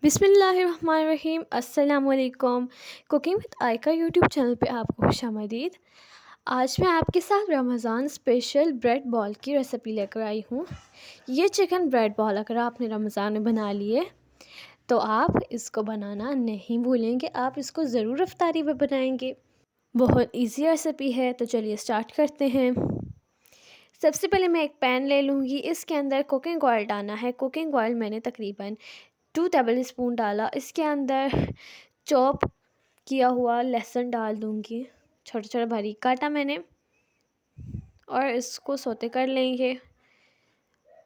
बिस्मिल्लाहिर्रहमानिर्रहीम। अस्सलामुअलैकुम। Cooking with आयका YouTube channel पे आपको खुशामदीद। आज मैं आपके साथ रमज़ान स्पेशल ब्रेड बॉल की रेसिपी लेकर आई हूँ। ये चिकन ब्रेड बॉल अगर आपने रमज़ान में बना लिए तो आप इसको बनाना नहीं भूलेंगे, आप इसको ज़रूर इफ्तारी में बनाएंगे। बहुत इजी रेसिपी है, तो चलिए स्टार्ट करते हैं। सबसे पहले मैं एक पैन ले लूँगी, इसके अंदर कुकिंग ऑयल डालना है। कुकिंग ऑयल मैंने तकरीबन 2 टेबल स्पून डाला। इसके अंदर चॉप किया हुआ लहसुन डाल दूँगी, छोटा छोटा बारीक काटा मैंने, और इसको सौते कर लेंगे।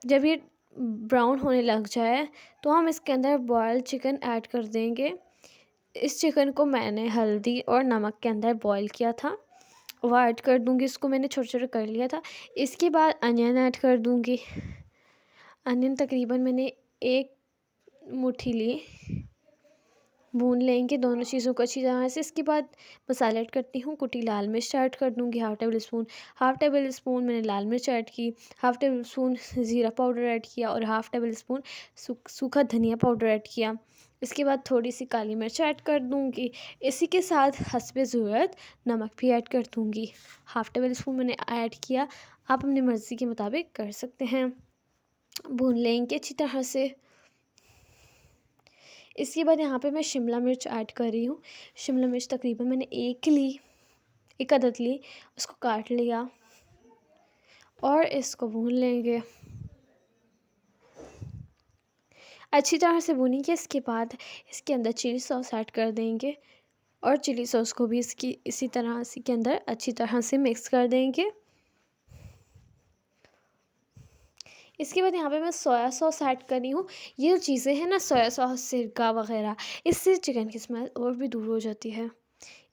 जब ये ब्राउन होने लग जाए तो हम इसके अंदर बॉयल चिकन ऐड कर देंगे। इस चिकन को मैंने हल्दी और नमक के अंदर बॉयल किया था, वो ऐड कर दूँगी। इसको मैंने छोटे छोटे कर लिया था। इसके बाद अनियन ऐड कर दूँगी। अनियन तकरीबन मैंने 1 मुट्ठी ली। भून लेंगे दोनों चीज़ों को अच्छी तरह से। इसके बाद मसाला ऐड करती हूँ। कुटी लाल मिर्च ऐड कर दूँगी, हाफ़ टेबल स्पून मैंने लाल मिर्च ऐड की, हाफ़ टेबल स्पून ज़ीरा पाउडर ऐड किया और हाफ़ टेबल स्पून सूखा धनिया पाउडर ऐड किया। इसके बाद थोड़ी सी काली मिर्च ऐड कर दूँगी। इसी के साथ हस्बे ज़रूरत नमक भी ऐड कर दूँगी। हाफ़ टेबल स्पून मैंने ऐड किया, आप अपनी मर्ज़ी के मुताबिक कर सकते हैं। भून लेंगे अच्छी तरह से। इसके बाद यहाँ पे मैं शिमला मिर्च ऐड कर रही हूँ। शिमला मिर्च तकरीबन मैंने एक अदद ली, उसको काट लिया और इसको भून लेंगे अच्छी तरह से। भूनेंगे। इसके बाद इसके अंदर चिली सॉस ऐड कर देंगे और चिली सॉस को भी इसी तरह के अंदर अच्छी तरह से मिक्स कर देंगे। इसके बाद यहाँ पे मैं सोया सॉस ऐड कर रही हूँ। ये जो चीज़ें हैं ना, सोया सॉस, सिरका वगैरह, इससे चिकन की स्मेल और भी दूर हो जाती है।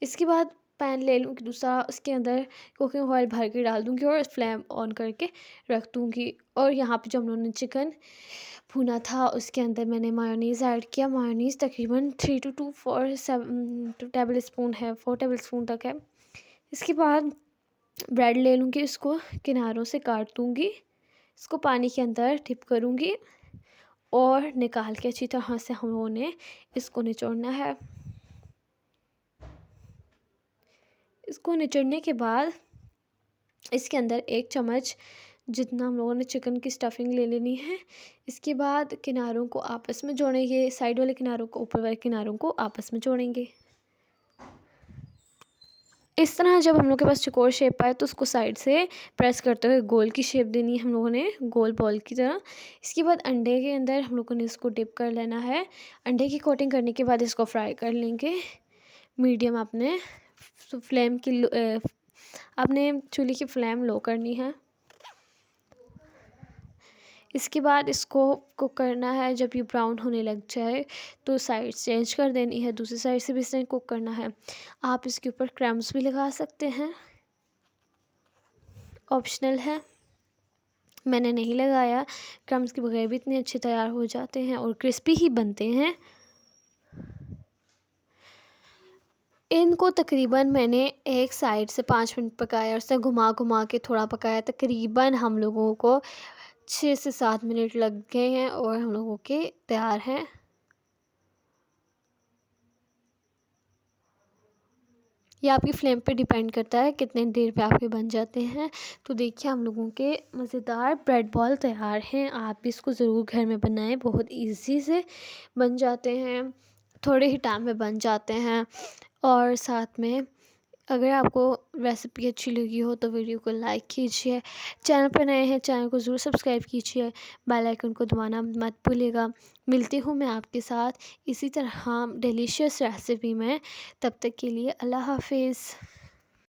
इसके बाद पैन ले लूँगी दूसरा, उसके अंदर कुकिंग ऑयल भर के डाल दूँगी और फ्लेम ऑन करके रख दूँगी। और यहाँ पे जो हम लोगों ने चिकन भुना था उसके अंदर मैंने मायोनीज़ ऐड किया। मायोनीज़ तकरीबन 3 to 4 टेबल स्पून है, 4 टेबल स्पून तक है। इसके बाद ब्रेड ले लूँगी, इसको किनारों से काट दूँगी, इसको पानी के अंदर डिप करूँगी और निकाल के अच्छी तरह से हम लोगों ने इसको निचोड़ना है। इसको निचोड़ने के बाद इसके अंदर 1 चम्मच जितना हम लोगों ने चिकन की स्टफिंग ले लेनी है। इसके बाद किनारों को आपस में जोड़ेंगे, साइड वाले किनारों को ऊपर वाले किनारों को आपस में जोड़ेंगे। इस तरह जब हम लोग के पास चौकोर शेप आए तो उसको साइड से प्रेस करते हुए गोल की शेप देनी है हम लोगों ने, गोल बॉल की तरह। इसके बाद अंडे के अंदर हम लोगों ने इसको डिप कर लेना है। अंडे की कोटिंग करने के बाद इसको फ्राई कर लेंगे मीडियम। अपने चूल्हे की फ्लेम लो करनी है। इसके बाद इसको कुक करना है। जब ये ब्राउन होने लग जाए तो साइड चेंज कर देनी है, दूसरी साइड से भी इसे कुक करना है। आप इसके ऊपर क्रम्स भी लगा सकते हैं, ऑप्शनल है, मैंने नहीं लगाया। क्रम्स के बगैर भी इतने अच्छे तैयार हो जाते हैं और क्रिस्पी ही बनते हैं। इनको तकरीबन मैंने एक साइड से 5 मिनट पकाया और उसे घुमा घुमा के थोड़ा पकाया। तकरीबन हम लोगों को 6 से 7 मिनट लग गए हैं और हम लोगों के तैयार हैं। ये आपकी फ्लेम पे डिपेंड करता है कितने देर पे आपके बन जाते हैं। तो देखिए हम लोगों के मज़ेदार ब्रेड बॉल तैयार हैं। आप भी इसको ज़रूर घर में बनाएं, बहुत इजी से बन जाते हैं, थोड़े ही टाइम में बन जाते हैं। और साथ में अगर आपको रेसिपी अच्छी लगी हो तो वीडियो को लाइक कीजिए, चैनल पर नए हैं चैनल को ज़रूर सब्सक्राइब कीजिए, बेल आइकन को दबाना मत भूलिएगा। मिलती हूँ मैं आपके साथ इसी तरह डिलीशियस रेसिपी में। तब तक के लिए अल्लाह हाफिज़।